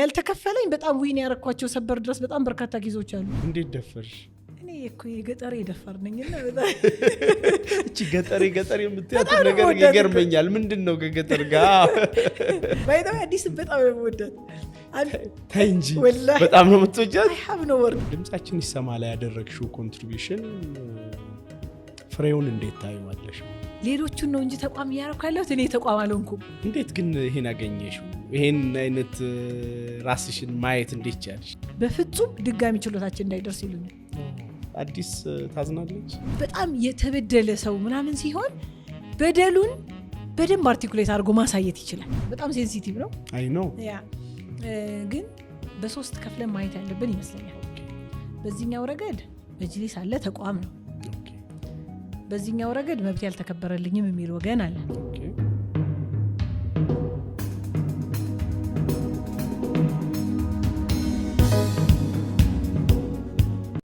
ያልተከፈለኝ በጣም ዊን ያረኳቸው ሰበር ድረስ በጣም በርካታ ጊዜዎች አሉ። እንዴት ደፈርሽ? እኔ እኮ የገጠሬ ደፋር ነኝና በጣም እቺ ገጠሬ የምትያት ነገር ይገርመኛል። ምንድነው ከገጠር ጋር ባይታው አዲስ በጣም ወደት ታይ እንጂ በጣም ነው የምትወጃት። አይ ሃቭ ኖ ወርድ። ድምጻችን ይሰማ ላይ ያደረግሽው ኮንትሪቢዩሽን ፍሬውን እንዴት ታዩዋለሽ? ሌሎቹን ነው እንጂ ተቋም ያረኩ ያለሁት እኔ ተቋም አልሆንኩም። እንዴት ግን ይሄን አገኘሽው? ይሄን አይነት ራስሽን ማየት እንዴት ቻልሽ? በፍጹም ድጋሚ ችሎታችን እንዳይደርስ ይሉኝ። አዲስ ታዝናለች። በጣም የተበደለ ሰው ምናምን ሲሆን በደሉን በደንብ አርቲኩሌት አድርጎ ማሳየት ይችላል። በጣም ሴንሲቲቭ ነው። አይ ኖ ያ ግን በሶስት ከፍለን ማየት ያለብን ይመስለኛል። በዚህኛው ረገድ መጅሊስ አለ፣ ተቋም ነው። በዚህኛው ረገድ መብት ያልተከበረልኝም የሚል ወገን አለ።